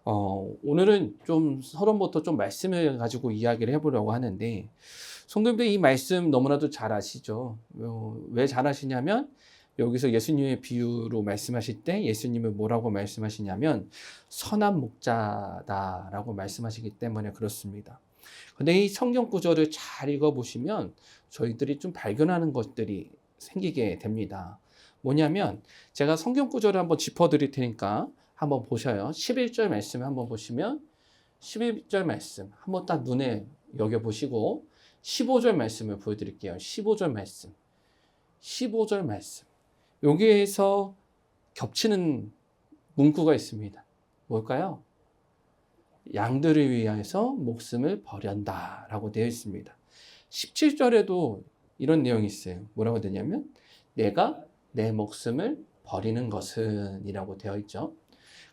오늘은 좀 서론부터 좀 말씀을 가지고 이야기를 해보려고 하는데, 성도님들 이 말씀 너무나도 잘 아시죠? 왜 잘 아시냐면, 여기서 예수님의 비유로 말씀하실 때 예수님은 뭐라고 말씀하시냐면, 선한 목자다라고 말씀하시기 때문에 그렇습니다. 근데 이 성경 구절을 잘 읽어보시면 저희들이 좀 발견하는 것들이 생기게 됩니다. 뭐냐면, 제가 성경 구절을 한번 짚어드릴 테니까 한번 보셔요. 11절 말씀 한번 보시면 11절 말씀 한번 딱 눈에 여겨보시고 15절 말씀을 보여드릴게요. 15절 말씀. 15절 말씀. 여기에서 겹치는 문구가 있습니다. 뭘까요? 양들을 위하여서 목숨을 버린다 라고 되어 있습니다. 17절에도 이런 내용이 있어요. 뭐라고 되냐면 내가 내 목숨을 버리는 것은 이라고 되어 있죠.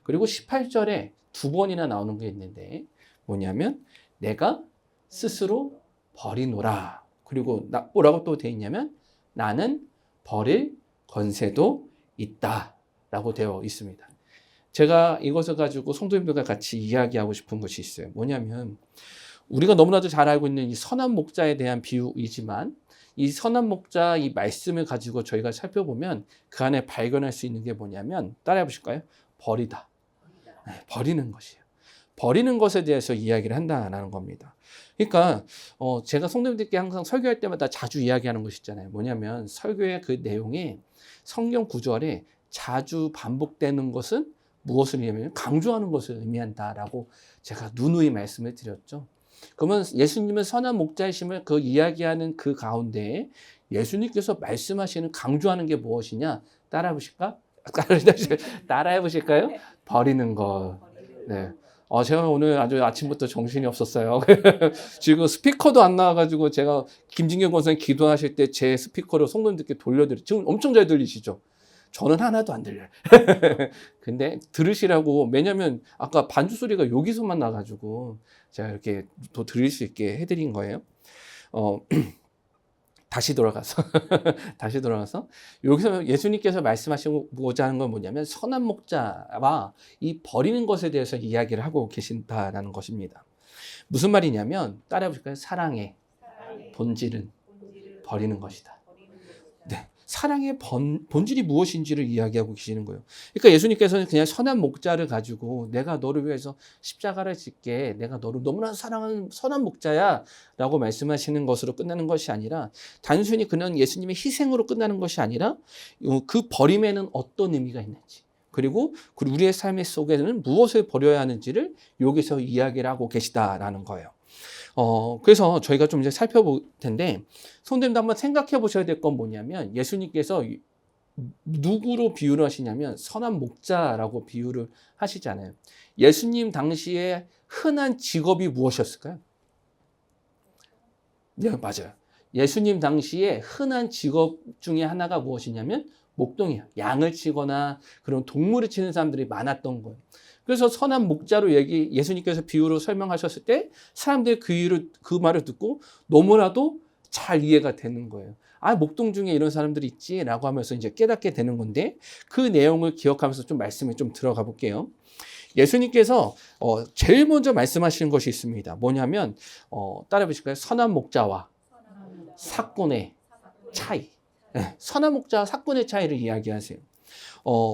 그리고 18절에 두 번이나 나오는 게 있는데 뭐냐면 내가 스스로 버리노라. 그리고 뭐라고 또 되어 있냐면 나는 버릴 권세도 있다 라고 되어 있습니다. 제가 이것을 가지고 성도님들과 같이 이야기하고 싶은 것이 있어요. 뭐냐면 우리가 너무나도 잘 알고 있는 이 선한 목자에 대한 비유이지만 이 선한 목자 이 말씀을 가지고 저희가 살펴보면 그 안에 발견할 수 있는 게 뭐냐면 따라해 보실까요? 버리다. 네, 버리는 것이에요. 버리는 것에 대해서 이야기를 한다라는 겁니다. 그러니까 제가 성도님들께 항상 설교할 때마다 자주 이야기하는 것이 있잖아요. 뭐냐면 설교의 그 내용에 성경 구절에 자주 반복되는 것은 무엇을 의미하면 강조하는 것을 의미한다라고 제가 누누이 말씀을 드렸죠. 그러면 예수님은 선한 목자이심을 그 이야기하는 그 가운데 예수님께서 말씀하시는 강조하는 게 무엇이냐? 따라해 보실까? 따라해 보실까요? 버리는 것. 네. 제가 오늘 아주 아침부터 정신이 없었어요. 지금 스피커도 안 나와가지고 제가 김진경 권사님 기도하실 때 제 스피커로 성도님들께 돌려드려. 지금 엄청 잘 들리시죠? 저는 하나도 안 들려요. 근데 들으시라고, 왜냐면 아까 반주 소리가 여기서만 나가지고 제가 이렇게 더 들릴 수 있게 해드린 거예요. 다시 돌아가서 여기서 예수님께서 말씀하시고자 하는 건 뭐냐면 선한 목자와 이 버리는 것에 대해서 이야기를 하고 계신다라는 것입니다. 무슨 말이냐면 따라해 보실까요? 사랑의 본질은 버리는 것이다. 네. 사랑의 본질이 무엇인지를 이야기하고 계시는 거예요. 그러니까 예수님께서는 그냥 선한 목자를 가지고 내가 너를 위해서 십자가를 짓게, 내가 너를 너무나 사랑하는 선한 목자야 라고 말씀하시는 것으로 끝나는 것이 아니라 단순히 그냥 예수님의 희생으로 끝나는 것이 아니라 그 버림에는 어떤 의미가 있는지, 그리고 우리의 삶 속에는 무엇을 버려야 하는지를 여기서 이야기를 하고 계시다라는 거예요. 그래서 저희가 좀 이제 살펴볼 텐데, 성도님도 한번 생각해 보셔야 될 건 뭐냐면, 예수님께서 누구로 비유를 하시냐면, 선한 목자라고 비유를 하시잖아요. 예수님 당시에 흔한 직업이 무엇이었을까요? 네, 맞아요. 예수님 당시에 흔한 직업 중에 하나가 무엇이냐면, 목동이에요. 양을 치거나 그런 동물을 치는 사람들이 많았던 거예요. 그래서 선한 목자로 예수님께서 비유로 설명하셨을 때 사람들이 그 말을 듣고 너무나도 잘 이해가 되는 거예요. 목동 중에 이런 사람들이 있지라고 하면서 이제 깨닫게 되는 건데, 그 내용을 기억하면서 좀 말씀에 좀 들어가 볼게요. 예수님께서 제일 먼저 말씀하시는 것이 있습니다. 뭐냐면 따라해 보실까요? 선한 목자와 삭군의 차이. 네, 선한 목자와 삭군의 차이를 이야기하세요.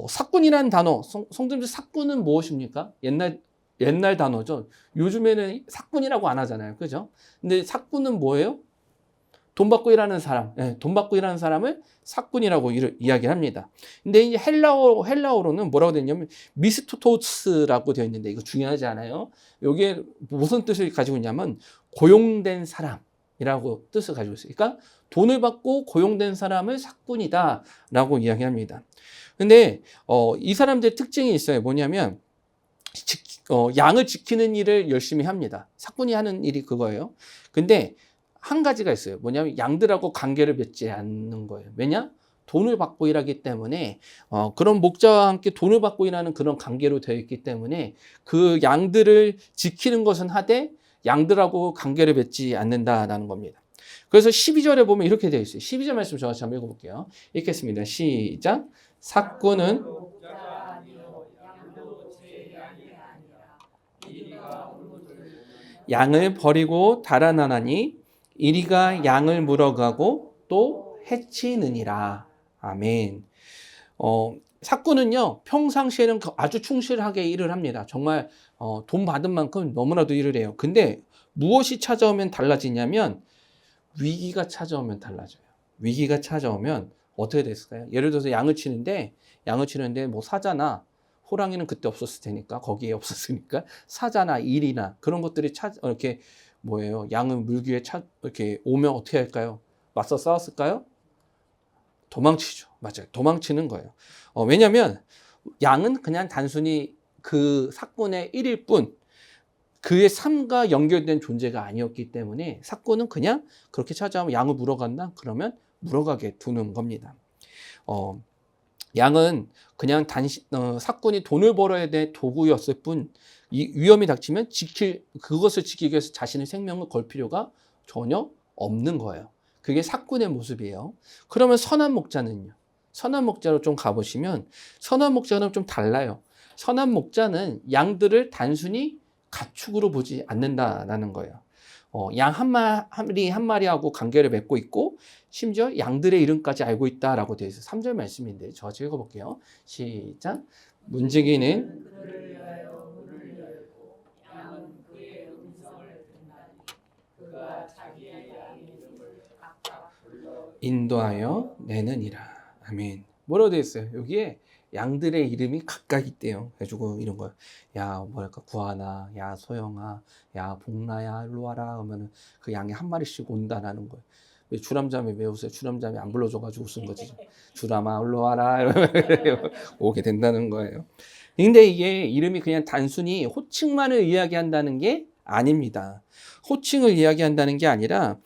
삭군이라는 단어, 성도님들 삭군은 무엇입니까? 옛날 단어죠. 요즘에는 삭군이라고 안 하잖아요. 그죠? 근데 삭군은 뭐예요? 돈 받고 일하는 사람. 네, 돈 받고 일하는 사람을 삭군이라고 이야기를 합니다. 근데 이제 헬라어로는 뭐라고 되어 있냐면 미스토토스라고 되어 있는데, 이거 중요하지 않아요? 이게 무슨 뜻을 가지고 있냐면 고용된 사람이라고 뜻을 가지고 있어요. 그러니까 돈을 받고 고용된 사람을 삭군이다라고 이야기합니다. 근데 이 사람들의 특징이 있어요. 뭐냐면 양을 지키는 일을 열심히 합니다. 삭군이 하는 일이 그거예요. 근데 한 가지가 있어요. 뭐냐면 양들하고 관계를 맺지 않는 거예요. 왜냐? 돈을 받고 일하기 때문에 그런 목자와 함께 돈을 받고 일하는 그런 관계로 되어 있기 때문에 그 양들을 지키는 것은 하되 양들하고 관계를 맺지 않는다라는 겁니다. 그래서 12절에 보면 이렇게 되어 있어요. 12절 말씀 저같이 한번 읽어볼게요. 읽겠습니다. 시작. 삭군은 양을 버리고 달아나나니 이리가 양을 물어가고 또 해치느니라. 아멘. 사꾼은요, 평상시에는 아주 충실하게 일을 합니다. 정말 돈 받은 만큼 너무나도 일을 해요. 근데 무엇이 찾아오면 달라지냐면 위기가 찾아오면 달라져요. 위기가 찾아오면 어떻게 됐을까요? 예를 들어서 양을 치는데 뭐 사자나 호랑이는 그때 없었을 테니까, 거기에 없었으니까 사자나 일이나 그런 것들이 이렇게 뭐예요? 양을 물기 위해 이렇게 오면 어떻게 할까요? 맞서 싸웠을까요? 도망치죠. 맞아요. 도망치는 거예요. 왜냐하면 양은 그냥 단순히 그 사건의 일일 뿐 그의 삶과 연결된 존재가 아니었기 때문에 사건은 그냥 그렇게 찾아오면 양을 물어간다? 그러면 물어가게 두는 겁니다. 양은 그냥 사건이 돈을 벌어야 될 도구였을 뿐 이 위험이 닥치면 그것을 지키기 위해서 자신의 생명을 걸 필요가 전혀 없는 거예요. 그게 사꾼의 모습이에요. 그러면 선한 목자는요? 선한 목자로 좀 가보시면 선한 목자는 좀 달라요. 선한 목자는 양들을 단순히 가축으로 보지 않는다라는 거예요. 양 한 마리 한 마리하고 관계를 맺고 있고 심지어 양들의 이름까지 알고 있다라고 되어 있어요. 3절 말씀인데 저 같이 읽어볼게요. 시작. 문지기는 인도하여 내느니라. 아멘. 뭐라고 되어 있어요? 여기에 양들의 이름이 각각 있대요. 해주고 이런 거. 야, 뭐랄까, 구하나, 야, 소영아, 야, 복나야, 일로 와라. 하면은 그 양이 한 마리씩 온다라는 거예요. 왜 주람자매 왜 웃어요? 주람자매 안 불러줘가지고 웃은 거지. 주람아, 일로 와라. 오게 된다는 거예요. 근데 이게 이름이 그냥 단순히 호칭만을 이야기한다는 게 아닙니다. 호칭을 이야기한다는 게 아니라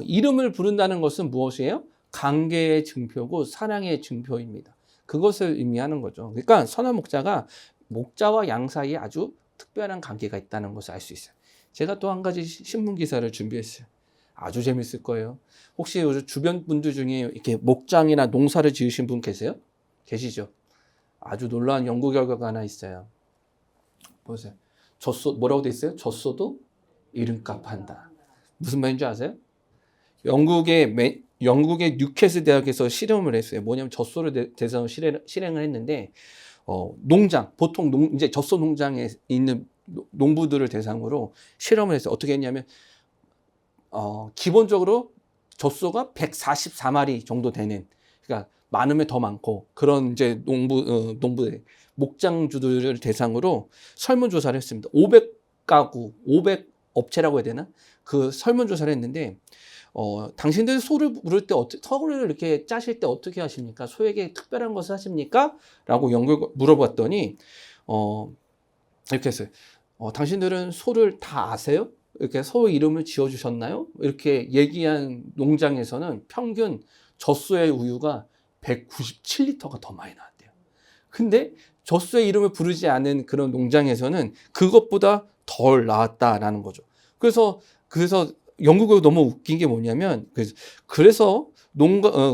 이름을 부른다는 것은 무엇이에요? 관계의 증표고 사랑의 증표입니다. 그것을 의미하는 거죠. 그러니까 선한 목자가 목자와 양 사이에 아주 특별한 관계가 있다는 것을 알 수 있어요. 제가 또 한 가지 신문 기사를 준비했어요. 아주 재밌을 거예요. 혹시 주변 분들 중에 이렇게 목장이나 농사를 지으신 분 계세요? 계시죠? 아주 놀라운 연구 결과가 하나 있어요. 보세요. 뭐라고 돼 있어요? 젖소도 이름값 한다. 무슨 말인지 아세요? 영국의 뉴캐슬 대학에서 실험을 했어요. 뭐냐면 젖소를 대상으로 실행을 했는데 보통 이제 젖소 농장에 있는 농부들을 대상으로 실험을 했어요. 어떻게 했냐면 기본적으로 젖소가 144마리 정도 되는, 그러니까 많으면 더 많고 그런 이제 농부의 목장주들을 대상으로 설문조사를 했습니다. 500가구, 500업체라고 해야 되나? 그 설문조사를 했는데 당신들 소를 물을 때 소를 이렇게 짜실 때 어떻게 하십니까? 소에게 특별한 것을 하십니까? 라고 물어봤더니 이렇게 했어요. 당신들은 소를 다 아세요? 이렇게 소 이름을 지어주셨나요? 이렇게 얘기한 농장에서는 평균 젖소의 우유가 197리터가 더 많이 나왔대요. 근데 젖소의 이름을 부르지 않은 그런 농장에서는 그것보다 덜 나왔다라는 거죠. 그래서 영국이 너무 웃긴 게 뭐냐면 그래서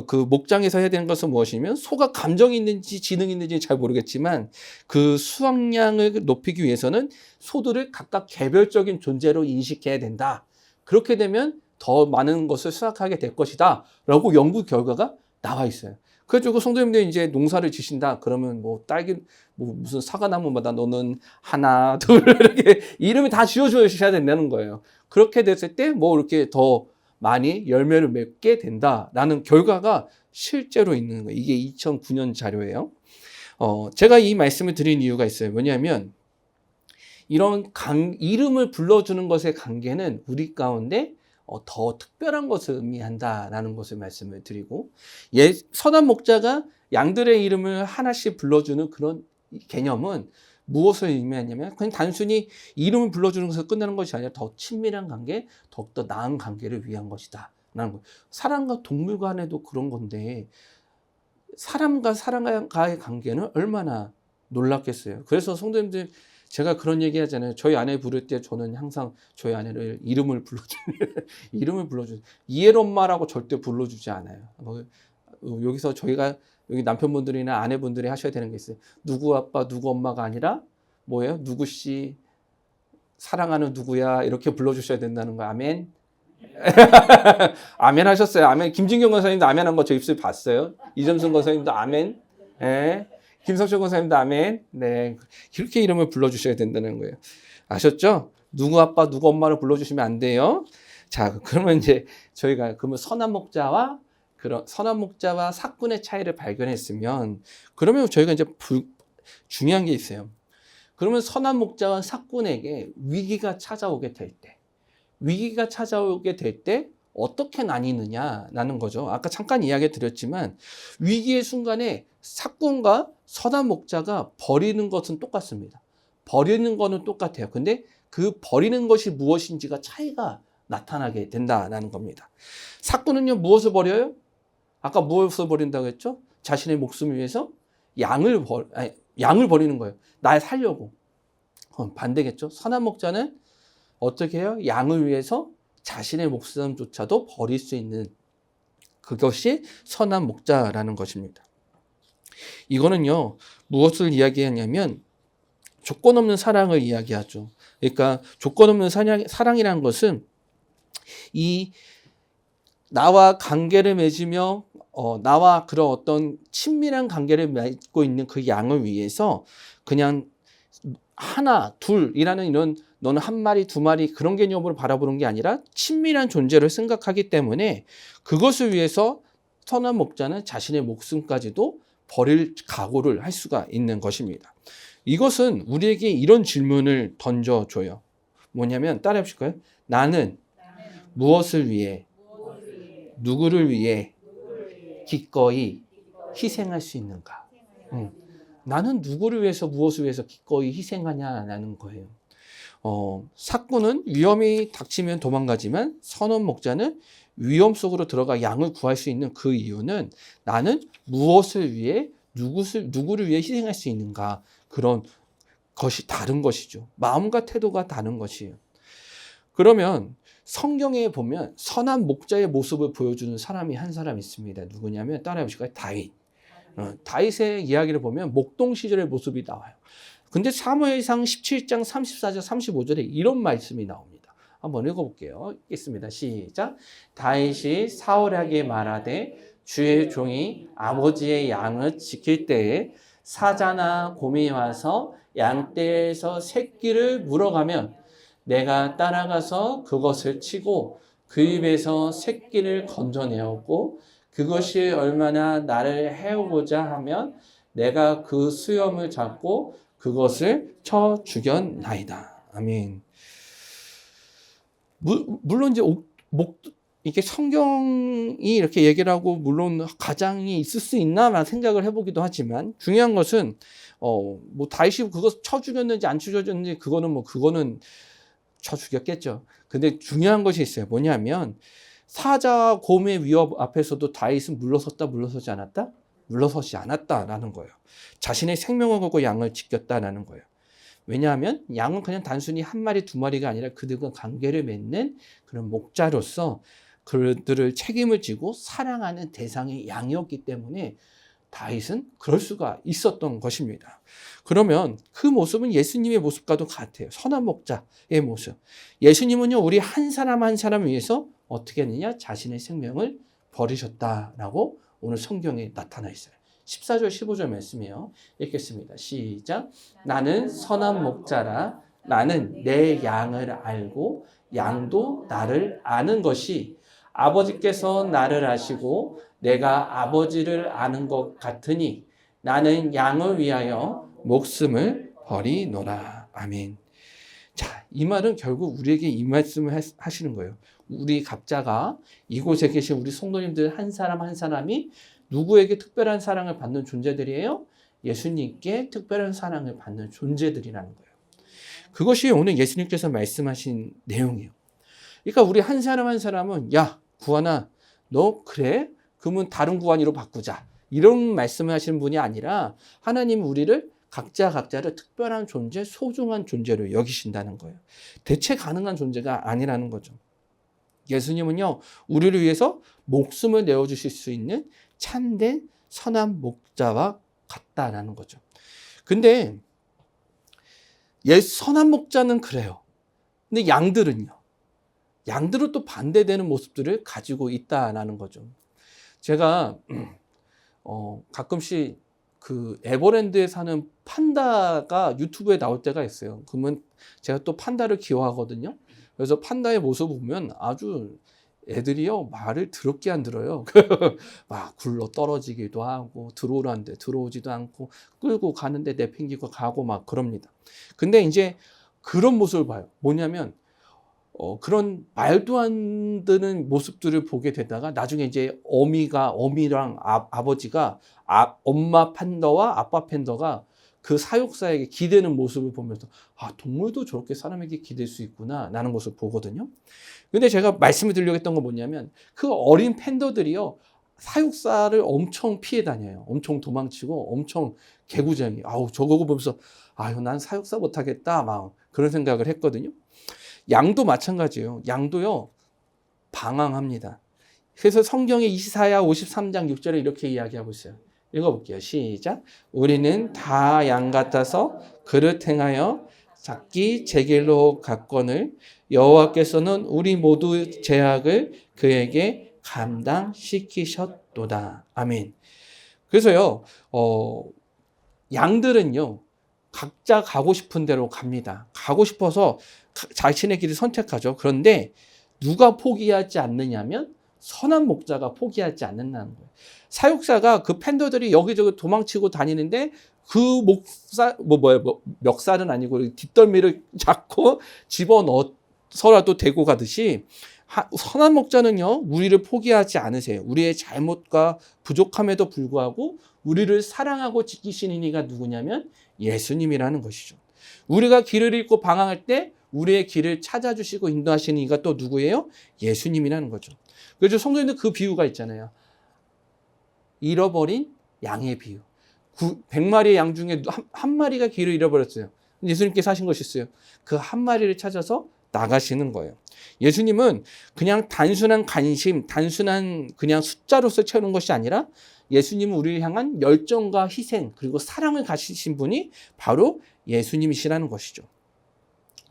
그 목장에서 해야 되는 것은 무엇이냐면 소가 감정이 있는지 지능이 있는지 잘 모르겠지만 그 수확량을 높이기 위해서는 소들을 각각 개별적인 존재로 인식해야 된다. 그렇게 되면 더 많은 것을 수확하게 될 것이다. 라고 연구 결과가 나와 있어요. 그래가지고 성도님들 이제 농사를 지신다. 그러면 무슨 사과나무마다 너는 하나, 둘, 이렇게 이름을 다 지어주셔야 된다는 거예요. 그렇게 됐을 때 이렇게 더 많이 열매를 맺게 된다라는 결과가 실제로 있는 거예요. 이게 2009년 자료예요. 제가 이 말씀을 드린 이유가 있어요. 뭐냐면 이런 이름을 불러주는 것의 관계는 우리 가운데 더 특별한 것을 의미한다라는 것을 말씀을 드리고, 선한 목자가 양들의 이름을 하나씩 불러주는 그런 개념은 무엇을 의미하냐면 그냥 단순히 이름을 불러주는 것에서 끝나는 것이 아니라 더 친밀한 관계, 더욱더 나은 관계를 위한 것이다 라는 거예요. 사람과 동물 간에도 그런 건데 사람과 사람과의 관계는 얼마나 놀랍겠어요. 그래서 성도님들, 제가 그런 얘기 하잖아요. 저희 아내 부를 때 저는 항상 저희 아내를 이름을 불러주죠. 이엘 엄마라고 절대 불러주지 않아요. 여기서 여기 남편분들이나 아내분들이 하셔야 되는 게 있어요. 누구 아빠, 누구 엄마가 아니라 뭐예요? 누구 씨, 사랑하는 누구야 이렇게 불러주셔야 된다는 거. 아멘. 아멘 하셨어요. 아멘. 김진경 권사님도 아멘 한 거 저 입술 봤어요. 이점순 권사님도 아멘. 네. 김성철 권사님도 아멘. 네. 이렇게 이름을 불러주셔야 된다는 거예요. 아셨죠? 누구 아빠, 누구 엄마를 불러주시면 안 돼요. 자, 그러면 이제 저희가 그러면 선한 목자와 삭군의 차이를 발견했으면, 그러면 저희가 이제 중요한 게 있어요. 그러면 선한 목자와 삭군에게 위기가 찾아오게 될 때 어떻게 나뉘느냐라는 거죠. 아까 잠깐 이야기 드렸지만 위기의 순간에 삭군과 선한 목자가 버리는 것은 똑같습니다. 버리는 거는 똑같아요. 근데 그 버리는 것이 무엇인지가 차이가 나타나게 된다는 겁니다. 삭군은요, 무엇을 버려요? 아까 무엇을 버린다고 했죠? 자신의 목숨을 위해서 양을 버리는 거예요. 날 살려고. 반대겠죠? 선한 목자는 어떻게 해요? 양을 위해서 자신의 목숨조차도 버릴 수 있는, 그것이 선한 목자라는 것입니다. 이거는요, 무엇을 이야기하냐면 조건 없는 사랑을 이야기하죠. 그러니까 조건 없는 사랑이라는 것은 이 나와 관계를 맺으며 나와 그런 어떤 친밀한 관계를 맺고 있는 그 양을 위해서 그냥 하나, 둘이라는 이런 너는 한 마리, 두 마리 그런 개념으로 바라보는 게 아니라 친밀한 존재를 생각하기 때문에 그것을 위해서 선한 목자는 자신의 목숨까지도 버릴 각오를 할 수가 있는 것입니다. 이것은 우리에게 이런 질문을 던져줘요. 뭐냐면 따라해 보실까요? 나는 무엇을 위해, 누구를 위해 기꺼이 희생할 수 있는가? 나는 누구를 위해서, 무엇을 위해서 기꺼이 희생하냐라는 거예요. 삭군은 위험이 닥치면 도망가지만 선한 목자는 위험 속으로 들어가 양을 구할 수 있는 그 이유는 나는 무엇을 위해, 누구를 위해 희생할 수 있는가, 그런 것이 다른 것이죠. 마음과 태도가 다른 것이에요. 그러면 성경에 보면 선한 목자의 모습을 보여주는 사람이 한 사람 있습니다. 누구냐면 따라해 보실까요? 다윗. 다윗의 이야기를 보면 목동 시절의 모습이 나와요. 근데 사무엘상 17장 34절 35절에 이런 말씀이 나옵니다. 한번 읽어볼게요. 읽겠습니다. 시작. 다윗이 사울에게 말하되 주의 종이 아버지의 양을 지킬 때에 사자나 곰이 와서 양떼에서 새끼를 물어가면 내가 따라가서 그것을 치고 그 입에서 새끼를 건져내었고 그것이 얼마나 나를 해오고자 하면 내가 그 수염을 잡고 그것을 쳐 죽였나이다. 아멘. 물론 이제 이렇게 성경이 이렇게 얘기를 하고 물론 가장이 있을 수 있나라는 생각을 해보기도 하지만 중요한 것은 뭐 다윗이 그것 쳐 죽였는지 안 죽였는지 그거는 쳐 죽였겠죠. 근데 중요한 것이 있어요. 뭐냐면 사자와 곰의 위협 앞에서도 다윗은 물러서지 않았다? 물러서지 않았다라는 거예요. 자신의 생명을 걸고 양을 지켰다라는 거예요. 왜냐하면 양은 그냥 단순히 한 마리, 두 마리가 아니라 그들과 관계를 맺는 그런 목자로서 그들을 책임을 지고 사랑하는 대상의 양이었기 때문에 다윗은 그럴 수가 있었던 것입니다. 그러면 그 모습은 예수님의 모습과도 같아요. 선한 목자의 모습. 예수님은요, 우리 한 사람 한 사람 위해서 어떻게 했느냐? 자신의 생명을 버리셨다라고 오늘 성경에 나타나 있어요. 14절 15절 말씀이에요. 읽겠습니다. 시작. 나는 선한 목자라. 나는 내 양을 알고 양도 나를 아는 것이 아버지께서 나를 아시고 내가 아버지를 아는 것 같으니 나는 양을 위하여 목숨을 버리노라. 아멘. 자, 이 말은 결국 우리에게 이 말씀을 하시는 거예요. 우리 각자가 이곳에 계신 우리 성도님들 한 사람 한 사람이 누구에게 특별한 사랑을 받는 존재들이에요? 예수님께 특별한 사랑을 받는 존재들이라는 거예요. 그것이 오늘 예수님께서 말씀하신 내용이에요. 그러니까 우리 한 사람 한 사람은 야, 구하나 너 그래? 그러면 다른 구하니로 바꾸자. 이런 말씀을 하시는 분이 아니라 하나님은 우리를 각자를 특별한 존재, 소중한 존재로 여기신다는 거예요. 대체 가능한 존재가 아니라는 거죠. 예수님은요, 우리를 위해서 목숨을 내어주실 수 있는 참된 선한 목자와 같다라는 거죠. 근데 선한 목자는 그래요. 근데 양들은요. 양들은 또 반대되는 모습들을 가지고 있다라는 거죠. 제가 가끔씩 그 에버랜드에 사는 판다가 유튜브에 나올 때가 있어요. 그러면 제가 또 판다를 기어하거든요. 그래서 판다의 모습을 보면 아주 애들이요 말을 더럽게 안 들어요. 막 굴러 떨어지기도 하고 들어오라는데 들어오지도 않고 끌고 가는데 내팽기고 가고 막 그럽니다. 근데 이제 그런 모습을 봐요. 뭐냐면 그런 말도 안 되는 모습들을 보게 되다가 나중에 이제 어미랑 아버지가 엄마 판다와 아빠 판다가 그 사육사에게 기대는 모습을 보면서 동물도 저렇게 사람에게 기댈 수 있구나 라는 것을 보거든요. 근데 제가 말씀을 드리려고 했던 건 뭐냐면 그 어린 팬더들이요 사육사를 엄청 피해 다녀요. 엄청 도망치고 엄청 개구쟁이. 저거 보면서 난 사육사 못하겠다 막 그런 생각을 했거든요. 양도 마찬가지예요. 양도요 방황합니다. 그래서 성경의 이사야 53장 6절에 이렇게 이야기하고 있어요. 읽어볼게요. 시작. 우리는 다 양 같아서 그릇 행하여 작기 제 길로 갔거늘 여호와께서는 우리 모두 죄악을 그에게 감당시키셨도다. 아멘. 그래서요 양들은요 각자 가고 싶은 대로 갑니다. 가고 싶어서 자신의 길을 선택하죠. 그런데 누가 포기하지 않느냐면 선한 목자가 포기하지 않는다는 거예요. 사육사가 그 팬더들이 여기저기 도망치고 다니는데 그 멱살은 아니고 뒷덜미를 잡고 집어넣어서라도 데리고 가듯이 선한 목자는요 우리를 포기하지 않으세요. 우리의 잘못과 부족함에도 불구하고 우리를 사랑하고 지키시는 이가 누구냐면 예수님이라는 것이죠. 우리가 길을 잃고 방황할 때 우리의 길을 찾아주시고 인도하시는 이가 또 누구예요? 예수님이라는 거죠. 그래서 성경에는 그 비유가 있잖아요. 잃어버린 양의 비유. 100마리의 양 중에 한 마리가 길을 잃어버렸어요. 예수님께서 하신 것이 있어요. 그 한 마리를 찾아서 나가시는 거예요. 예수님은 그냥 단순한 관심, 단순한 그냥 숫자로서 채우는 것이 아니라 예수님은 우리를 향한 열정과 희생 그리고 사랑을 가지신 분이 바로 예수님이시라는 것이죠.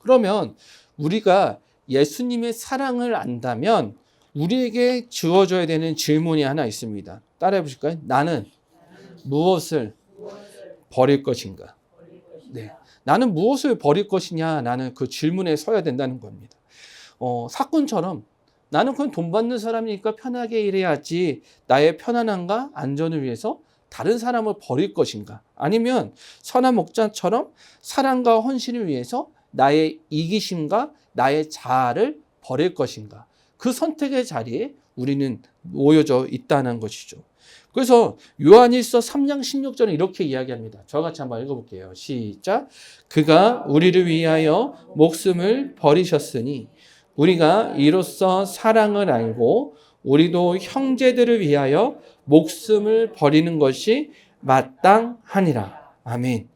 그러면 우리가 예수님의 사랑을 안다면 우리에게 주어져야 되는 질문이 하나 있습니다. 따라해 보실까요? 나는 무엇을 버릴 것인가? 네. 나는 무엇을 버릴 것이냐? 나는 그 질문에 서야 된다는 겁니다. 사건처럼 나는 그냥 돈 받는 사람이니까 편하게 일해야지 나의 편안함과 안전을 위해서 다른 사람을 버릴 것인가? 아니면 선한 목자처럼 사랑과 헌신을 위해서 나의 이기심과 나의 자아를 버릴 것인가? 그 선택의 자리에 우리는 모여져 있다는 것이죠. 그래서 요한일서 3장 16절은 이렇게 이야기합니다. 저와 같이 한번 읽어볼게요. 시작. 그가 우리를 위하여 목숨을 버리셨으니 우리가 이로써 사랑을 알고 우리도 형제들을 위하여 목숨을 버리는 것이 마땅하니라. 아멘.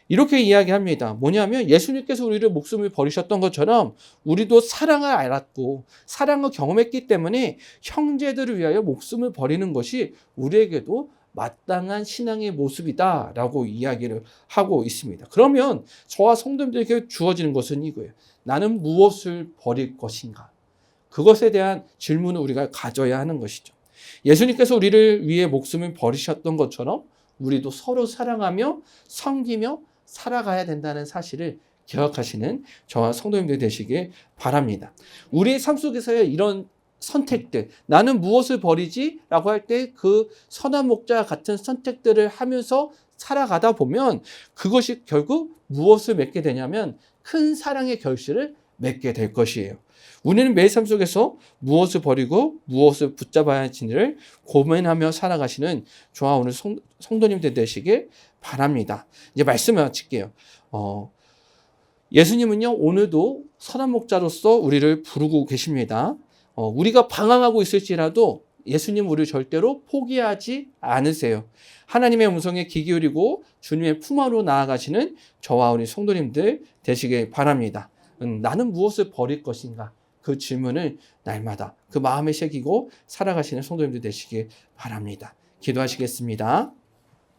이렇게 이야기합니다. 뭐냐면 예수님께서 우리를 목숨을 버리셨던 것처럼 우리도 사랑을 알았고 사랑을 경험했기 때문에 형제들을 위하여 목숨을 버리는 것이 우리에게도 마땅한 신앙의 모습이다라고 이야기를 하고 있습니다. 그러면 저와 성도님들에게 주어지는 것은 이거예요. 나는 무엇을 버릴 것인가? 그것에 대한 질문을 우리가 가져야 하는 것이죠. 예수님께서 우리를 위해 목숨을 버리셨던 것처럼 우리도 서로 사랑하며 섬기며 살아가야 된다는 사실을 기억하시는 저와 성도님들 되시길 바랍니다. 우리의 삶 속에서의 이런 선택들, 나는 무엇을 버리지? 라고 할 때 그 선한 목자와 같은 선택들을 하면서 살아가다 보면 그것이 결국 무엇을 맺게 되냐면 큰 사랑의 결실을 맺게 될 것이에요. 우리는 매일 삶 속에서 무엇을 버리고 무엇을 붙잡아야 할지를 고민하며 살아가시는 저와 오늘 성도님들 되시길 바랍니다. 이제 말씀을 마칠게요. 예수님은요 오늘도 선한 목자로서 우리를 부르고 계십니다. 우리가 방황하고 있을지라도 예수님 우리를 절대로 포기하지 않으세요. 하나님의 음성에 귀 기울이고 주님의 품 안으로 나아가시는 저와 우리 성도님들 되시길 바랍니다. 나는 무엇을 버릴 것인가? 그 질문을 날마다 그 마음에 새기고 살아가시는 성도님들 되시길 바랍니다. 기도하시겠습니다.